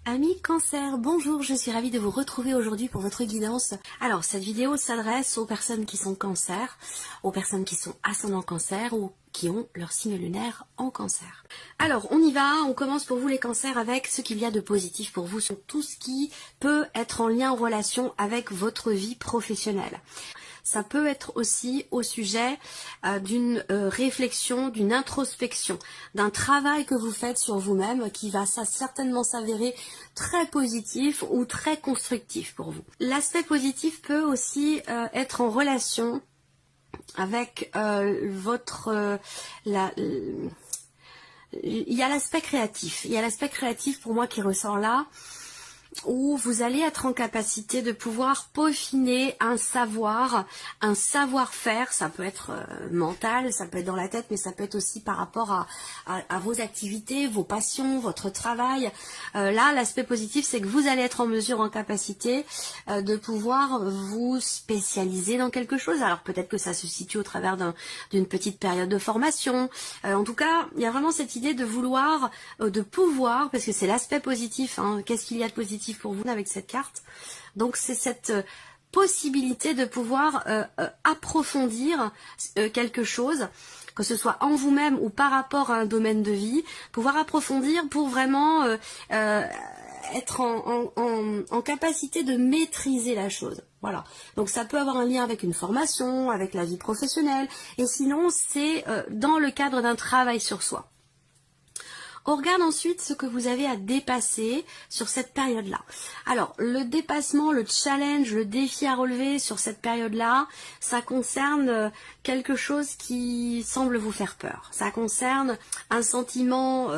Amis Cancer, bonjour, je suis ravie de vous retrouver aujourd'hui pour votre guidance. Alors, cette vidéo s'adresse aux personnes qui sont Cancer, aux personnes qui sont ascendant Cancer ou qui ont leur signe lunaire en Cancer. Alors, on y va, on commence pour vous les Cancers avec ce qu'il y a de positif pour vous sur tout ce qui peut être en lien, en relation avec votre vie professionnelle. Ça peut être aussi au sujet d'une réflexion, d'une introspection, d'un travail que vous faites sur vous-même qui va certainement s'avérer très positif ou très constructif pour vous. L'aspect positif peut aussi être en relation avec il y a l'aspect créatif. Il y a l'aspect créatif pour moi qui ressort là, où vous allez être en capacité de pouvoir peaufiner un savoir-faire, ça peut être mental, ça peut être dans la tête, mais ça peut être aussi par rapport à vos activités, vos passions, votre travail. Là, l'aspect positif, c'est que vous allez être en mesure, en capacité de pouvoir vous spécialiser dans quelque chose. Alors peut-être que ça se situe au travers d'une petite période de formation. En tout cas, il y a vraiment cette idée de vouloir, de pouvoir, parce que c'est l'aspect positif, hein. Qu'est-ce qu'il y a de positif pour vous avec cette carte? Donc c'est cette possibilité de pouvoir approfondir quelque chose, que ce soit en vous-même ou par rapport à un domaine de vie, pouvoir approfondir pour vraiment être en capacité de maîtriser la chose. Voilà. Donc ça peut avoir un lien avec une formation, avec la vie professionnelle, et sinon c'est dans le cadre d'un travail sur soi. On regarde ensuite ce que vous avez à dépasser sur cette période-là. Alors, le dépassement, le challenge, le défi à relever sur cette période-là, ça concerne quelque chose qui semble vous faire peur. Ça concerne un sentiment...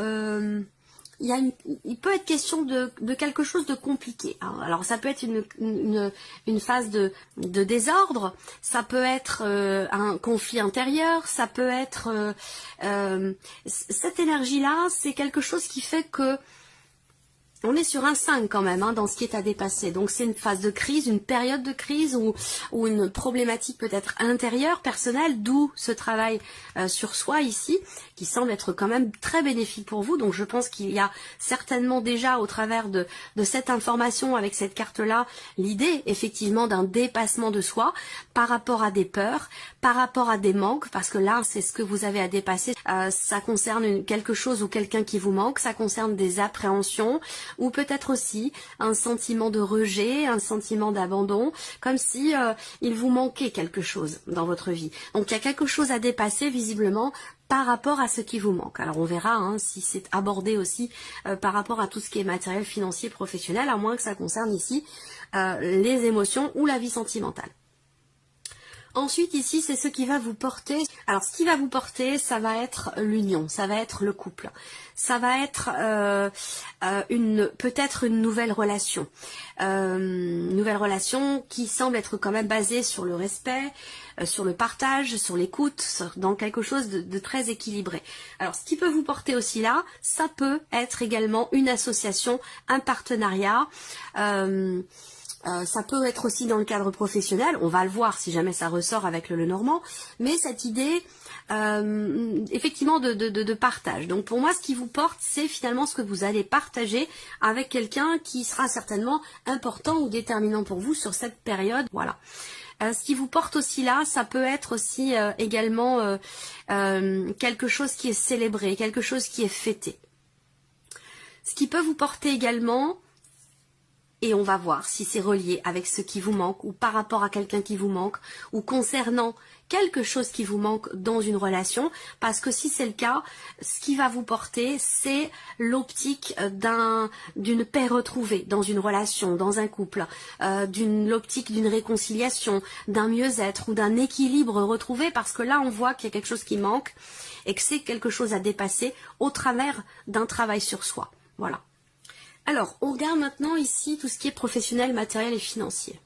il peut être question de quelque chose de compliqué. Alors ça peut être une phase de désordre, ça peut être un conflit intérieur, ça peut être... cette énergie-là, c'est quelque chose qui fait que on est sur un 5 quand même, hein, dans ce qui est à dépasser. Donc c'est une phase de crise, une période de crise ou une problématique peut-être intérieure, personnelle, d'où ce travail sur soi ici, qui semble être quand même très bénéfique pour vous. Donc je pense qu'il y a certainement déjà au travers de cette information avec cette carte-là, l'idée effectivement d'un dépassement de soi par rapport à des peurs, par rapport à des manques, parce que là c'est ce que vous avez à dépasser. Ça concerne quelque chose ou quelqu'un qui vous manque, ça concerne des appréhensions, ou peut-être aussi un sentiment de rejet, un sentiment d'abandon, comme si il vous manquait quelque chose dans votre vie. Donc il y a quelque chose à dépasser visiblement par rapport à ce qui vous manque. Alors on verra hein, si c'est abordé aussi par rapport à tout ce qui est matériel, financier, professionnel, à moins que ça concerne ici les émotions ou la vie sentimentale. Ensuite, ici, c'est ce qui va vous porter. Alors, ce qui va vous porter, ça va être l'union, ça va être le couple. Ça va être peut-être une nouvelle relation. Une nouvelle relation qui semble être quand même basée sur le respect, sur le partage, sur l'écoute, dans quelque chose de très équilibré. Alors, ce qui peut vous porter aussi là, ça peut être également une association, un partenariat. Ça peut être aussi dans le cadre professionnel, on va le voir si jamais ça ressort avec le Lenormand, mais cette idée effectivement de partage. Donc pour moi ce qui vous porte c'est finalement ce que vous allez partager avec quelqu'un qui sera certainement important ou déterminant pour vous sur cette période. Voilà. Ce qui vous porte aussi là, ça peut être aussi également quelque chose qui est célébré, quelque chose qui est fêté. Ce qui peut vous porter également, et on va voir si c'est relié avec ce qui vous manque ou par rapport à quelqu'un qui vous manque ou concernant quelque chose qui vous manque dans une relation, parce que si c'est le cas, ce qui va vous porter, c'est l'optique d'une paix retrouvée dans une relation, dans un couple, l'optique d'une réconciliation, d'un mieux-être ou d'un équilibre retrouvé, parce que là on voit qu'il y a quelque chose qui manque et que c'est quelque chose à dépasser au travers d'un travail sur soi. Voilà. Alors, on regarde maintenant ici tout ce qui est professionnel, matériel et financier.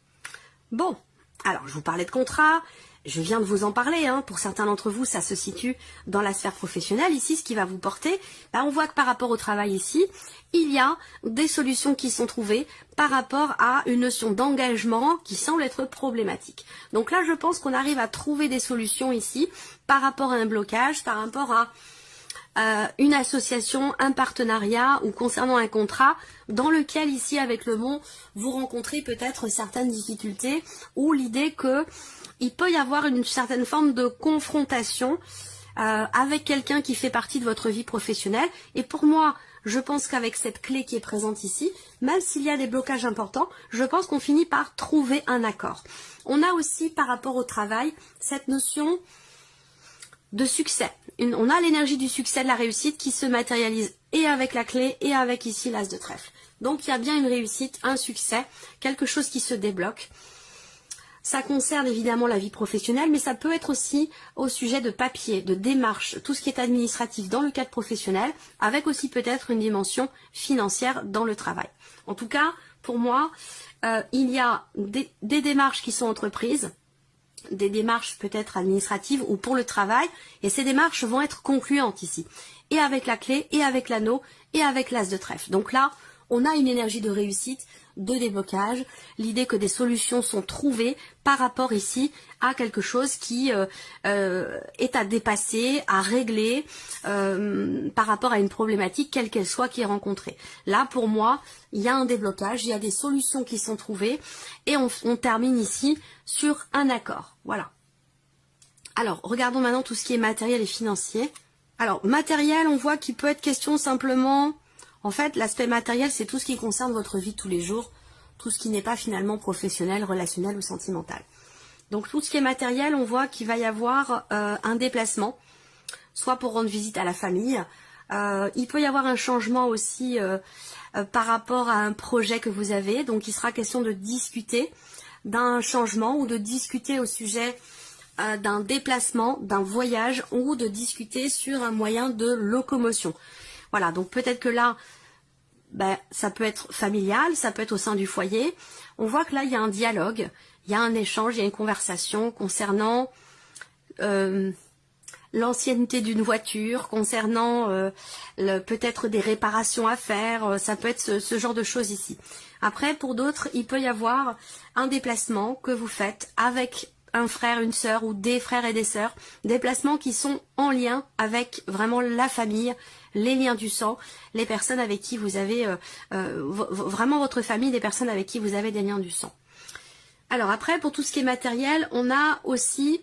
Bon, alors je vous parlais de contrat, je viens de vous en parler, hein, pour certains d'entre vous ça se situe dans la sphère professionnelle. Ici, ce qui va vous porter, on voit que par rapport au travail ici, il y a des solutions qui sont trouvées par rapport à une notion d'engagement qui semble être problématique. Donc là, je pense qu'on arrive à trouver des solutions ici par rapport à un blocage, par rapport à une association, un partenariat ou concernant un contrat dans lequel ici avec le mont vous rencontrez peut-être certaines difficultés ou l'idée que il peut y avoir une certaine forme de confrontation avec quelqu'un qui fait partie de votre vie professionnelle. Et pour moi, je pense qu'avec cette clé qui est présente ici, même s'il y a des blocages importants, je pense qu'on finit par trouver un accord. On a aussi par rapport au travail cette notion de succès. On a l'énergie du succès, de la réussite qui se matérialise et avec la clé et avec ici l'as de trèfle. Donc il y a bien une réussite, un succès, quelque chose qui se débloque. Ça concerne évidemment la vie professionnelle, mais ça peut être aussi au sujet de papier, de démarches, tout ce qui est administratif dans le cadre professionnel, avec aussi peut-être une dimension financière dans le travail. En tout cas, pour moi, il y a des démarches qui sont entreprises, des démarches peut-être administratives ou pour le travail, et ces démarches vont être concluantes ici, et avec la clé, et avec l'anneau, et avec l'as de trèfle. Donc là, on a une énergie de réussite, de déblocage, l'idée que des solutions sont trouvées par rapport ici à quelque chose qui est à dépasser, à régler par rapport à une problématique quelle qu'elle soit qui est rencontrée. Là pour moi, il y a un déblocage, il y a des solutions qui sont trouvées et on termine ici sur un accord. Voilà. Alors regardons maintenant tout ce qui est matériel et financier. Alors matériel, on voit qu'il peut être question simplement... En fait, l'aspect matériel, c'est tout ce qui concerne votre vie de tous les jours, tout ce qui n'est pas finalement professionnel, relationnel ou sentimental. Donc tout ce qui est matériel, on voit qu'il va y avoir un déplacement, soit pour rendre visite à la famille. Il peut y avoir un changement aussi par rapport à un projet que vous avez. Donc il sera question de discuter d'un changement ou de discuter au sujet d'un déplacement, d'un voyage ou de discuter sur un moyen de locomotion. Voilà, donc peut-être que là, ça peut être familial, ça peut être au sein du foyer. On voit que là, il y a un dialogue, il y a un échange, il y a une conversation concernant l'ancienneté d'une voiture, concernant peut-être des réparations à faire, ça peut être ce genre de choses ici. Après, pour d'autres, il peut y avoir un déplacement que vous faites avec un frère, une sœur ou des frères et des sœurs, déplacements qui sont en lien avec vraiment la famille, les liens du sang, les personnes avec qui vous avez, vraiment votre famille, des personnes avec qui vous avez des liens du sang. Alors après, pour tout ce qui est matériel, on a aussi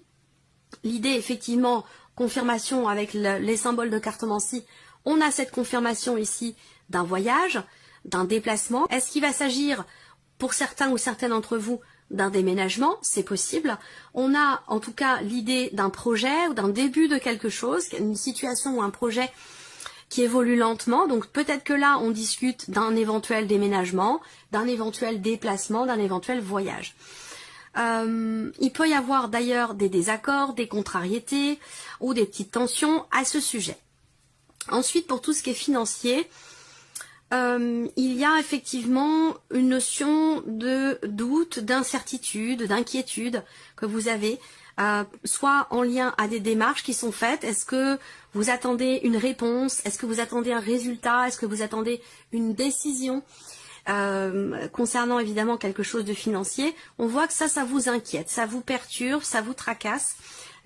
l'idée, effectivement, confirmation avec les symboles de cartomancie, on a cette confirmation ici d'un voyage, d'un déplacement. Est-ce qu'il va s'agir, pour certains ou certaines d'entre vous, d'un déménagement? C'est possible. On a en tout cas l'idée d'un projet ou d'un début de quelque chose, une situation ou un projet qui évolue lentement. Donc peut-être que là, on discute d'un éventuel déménagement, d'un éventuel déplacement, d'un éventuel voyage. Il peut y avoir d'ailleurs des désaccords, des contrariétés ou des petites tensions à ce sujet. Ensuite, pour tout ce qui est financier, il y a effectivement une notion de doute, d'incertitude, d'inquiétude que vous avez, soit en lien à des démarches qui sont faites. Est-ce que vous attendez une réponse? Est-ce que vous attendez un résultat? Est-ce que vous attendez une décision concernant évidemment quelque chose de financier? On voit que ça vous inquiète, ça vous perturbe, ça vous tracasse.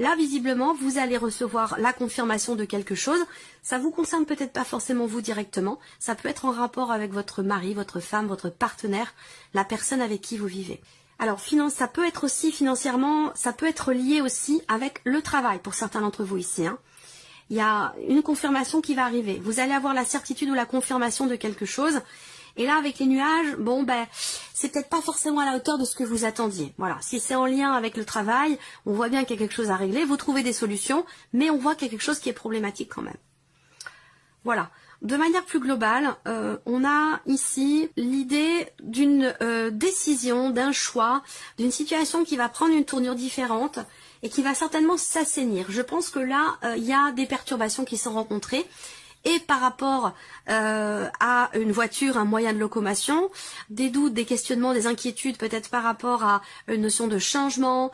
Là, visiblement, vous allez recevoir la confirmation de quelque chose. Ça vous concerne peut-être pas forcément vous directement. Ça peut être en rapport avec votre mari, votre femme, votre partenaire, la personne avec qui vous vivez. Alors, ça peut être aussi financièrement, ça peut être lié aussi avec le travail pour certains d'entre vous ici. Il y a une confirmation qui va arriver. Vous allez avoir la certitude ou la confirmation de quelque chose. Et là, avec les nuages, c'est peut-être pas forcément à la hauteur de ce que vous attendiez. Voilà, si c'est en lien avec le travail, on voit bien qu'il y a quelque chose à régler, vous trouvez des solutions, mais on voit qu'il y a quelque chose qui est problématique quand même. Voilà. De manière plus globale, on a ici l'idée d'une décision, d'un choix, d'une situation qui va prendre une tournure différente et qui va certainement s'assainir. Je pense que là, il y a des perturbations qui sont rencontrées. Et par rapport à une voiture, un moyen de locomotion, des doutes, des questionnements, des inquiétudes peut-être par rapport à une notion de changement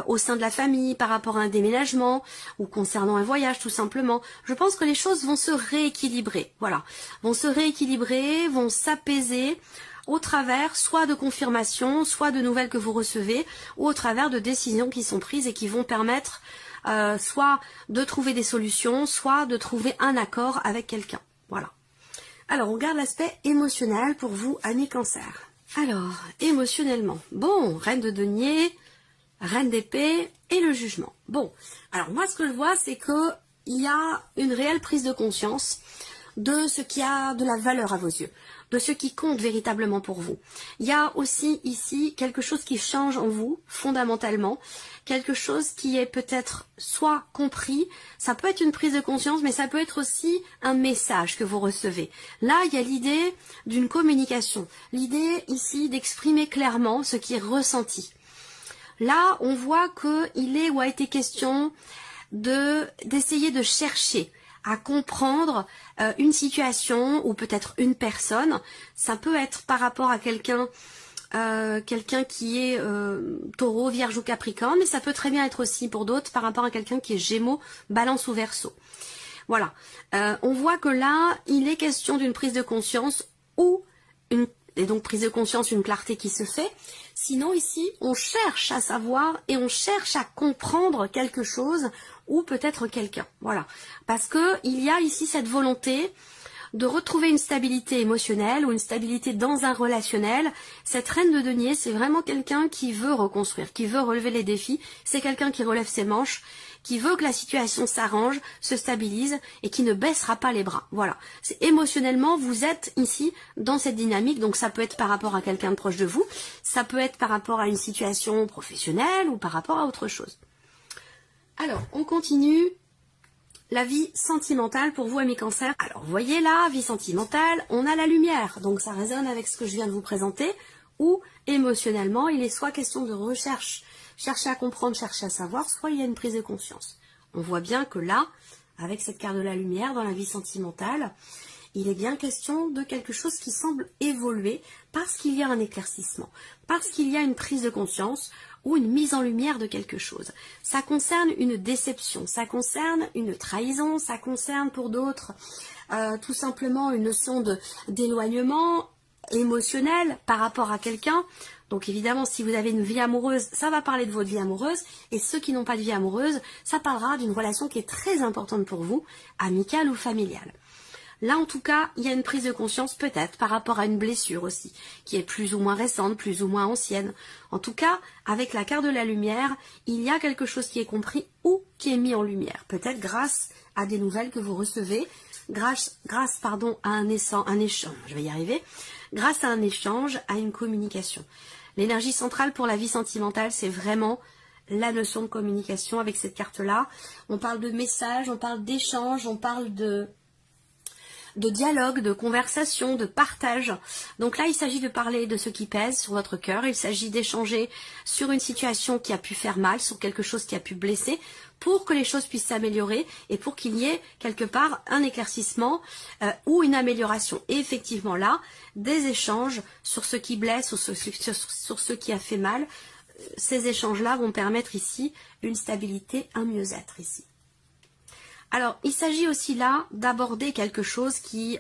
au sein de la famille, par rapport à un déménagement ou concernant un voyage tout simplement. Je pense que les choses vont se rééquilibrer, voilà, vont se rééquilibrer, vont s'apaiser au travers soit de confirmations, soit de nouvelles que vous recevez, ou au travers de décisions qui sont prises et qui vont permettre soit de trouver des solutions, soit de trouver un accord avec quelqu'un. Voilà. Alors, on regarde l'aspect émotionnel pour vous, amis Cancer. Alors, émotionnellement, bon, reine de denier, reine d'épée et le jugement. Bon, alors moi ce que je vois, c'est que il y a une réelle prise de conscience de ce qui a de la valeur à vos yeux, de ce qui compte véritablement pour vous. Il y a aussi ici quelque chose qui change en vous, fondamentalement, quelque chose qui est peut-être soit compris, ça peut être une prise de conscience, mais ça peut être aussi un message que vous recevez. Là, il y a l'idée d'une communication, l'idée ici d'exprimer clairement ce qui est ressenti. Là, on voit qu'il est ou a été question d'essayer de chercher à comprendre une situation ou peut-être une personne. Ça peut être par rapport à quelqu'un qui est taureau, vierge ou capricorne, mais ça peut très bien être aussi pour d'autres par rapport à quelqu'un qui est gémeaux, balance ou verseau. Voilà. On voit que là, il est question d'une prise de conscience ou et donc prise de conscience, une clarté qui se fait. Sinon ici, on cherche à savoir et on cherche à comprendre quelque chose ou peut-être quelqu'un. Voilà. Parce que il y a ici cette volonté de retrouver une stabilité émotionnelle ou une stabilité dans un relationnel. Cette reine de denier, c'est vraiment quelqu'un qui veut reconstruire, qui veut relever les défis. C'est quelqu'un qui relève ses manches, qui veut que la situation s'arrange, se stabilise et qui ne baissera pas les bras. Voilà. Émotionnellement, vous êtes ici dans cette dynamique, donc ça peut être par rapport à quelqu'un de proche de vous, ça peut être par rapport à une situation professionnelle ou par rapport à autre chose. Alors, on continue. La vie sentimentale pour vous, amis Cancer. Alors, vous voyez là, vie sentimentale, on a la lumière, donc ça résonne avec ce que je viens de vous présenter, ou émotionnellement, il est soit question de recherche, chercher à comprendre, chercher à savoir, soit il y a une prise de conscience. On voit bien que là, avec cette carte de la lumière dans la vie sentimentale, il est bien question de quelque chose qui semble évoluer parce qu'il y a un éclaircissement, parce qu'il y a une prise de conscience ou une mise en lumière de quelque chose. Ça concerne une déception, ça concerne une trahison, ça concerne pour d'autres tout simplement une notion d'éloignement émotionnel par rapport à quelqu'un. Donc évidemment, si vous avez une vie amoureuse, ça va parler de votre vie amoureuse, et ceux qui n'ont pas de vie amoureuse, ça parlera d'une relation qui est très importante pour vous, amicale ou familiale. Là, en tout cas, il y a une prise de conscience peut-être par rapport à une blessure aussi, qui est plus ou moins récente, plus ou moins ancienne. En tout cas, avec la carte de la lumière, il y a quelque chose qui est compris ou qui est mis en lumière. Peut-être grâce à des nouvelles que vous recevez, grâce à un échange, je vais y arriver, grâce à un échange, à une communication. L'énergie centrale pour la vie sentimentale, c'est vraiment la notion de communication avec cette carte-là. On parle de message, on parle d'échange, on parle de dialogue, de conversation, de partage. Donc là, il s'agit de parler de ce qui pèse sur votre cœur. Il s'agit d'échanger sur une situation qui a pu faire mal, sur quelque chose qui a pu blesser, pour que les choses puissent s'améliorer et pour qu'il y ait quelque part un éclaircissement ou une amélioration. Et effectivement là, des échanges sur ce qui blesse ou sur ce qui a fait mal. Ces échanges-là vont permettre ici une stabilité, un mieux-être ici. Alors, il s'agit aussi là d'aborder quelque chose qui,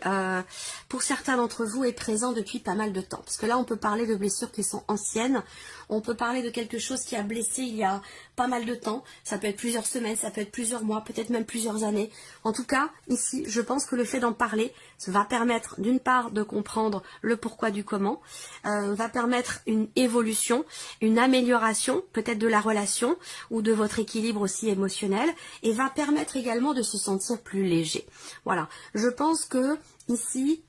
pour certains d'entre vous, est présent depuis pas mal de temps. Parce que là, on peut parler de blessures qui sont anciennes. On peut parler de quelque chose qui a blessé il y a pas mal de temps. Ça peut être plusieurs semaines, ça peut être plusieurs mois, peut-être même plusieurs années. En tout cas, ici, je pense que le fait d'en parler va permettre d'une part de comprendre le pourquoi du comment, va permettre une évolution, une amélioration peut-être de la relation ou de votre équilibre aussi émotionnel et va permettre également de se sentir plus léger. Voilà, je pense que ici,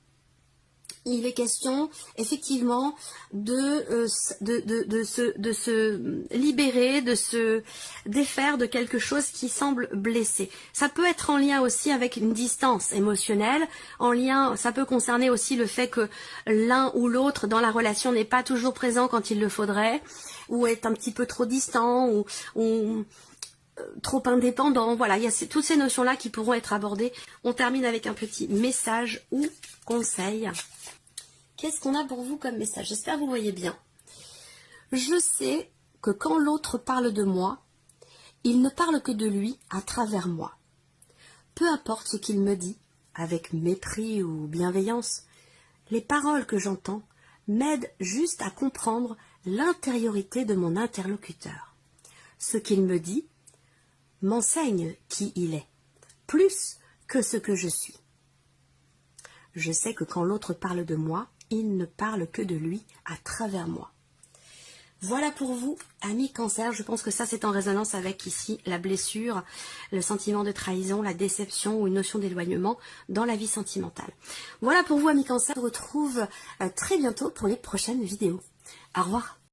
il est question effectivement de se libérer, de se défaire de quelque chose qui semble blessé. Ça peut être en lien aussi avec une distance émotionnelle, ça peut concerner aussi le fait que l'un ou l'autre dans la relation n'est pas toujours présent quand il le faudrait, ou est un petit peu trop distant, ou trop indépendant. Voilà, il y a toutes ces notions-là qui pourront être abordées. On termine avec un petit message ou conseil. Qu'est-ce qu'on a pour vous comme message? J'espère que vous voyez bien. Je sais que quand l'autre parle de moi, il ne parle que de lui à travers moi. Peu importe ce qu'il me dit, avec mépris ou bienveillance, les paroles que j'entends m'aident juste à comprendre l'intériorité de mon interlocuteur. Ce qu'il me dit m'enseigne qui il est, plus que ce que je suis. Je sais que quand l'autre parle de moi, il ne parle que de lui à travers moi. Voilà pour vous, amis Cancer. Je pense que ça, c'est en résonance avec ici la blessure, le sentiment de trahison, la déception ou une notion d'éloignement dans la vie sentimentale. Voilà pour vous, amis Cancer. On se retrouve très bientôt pour les prochaines vidéos. Au revoir.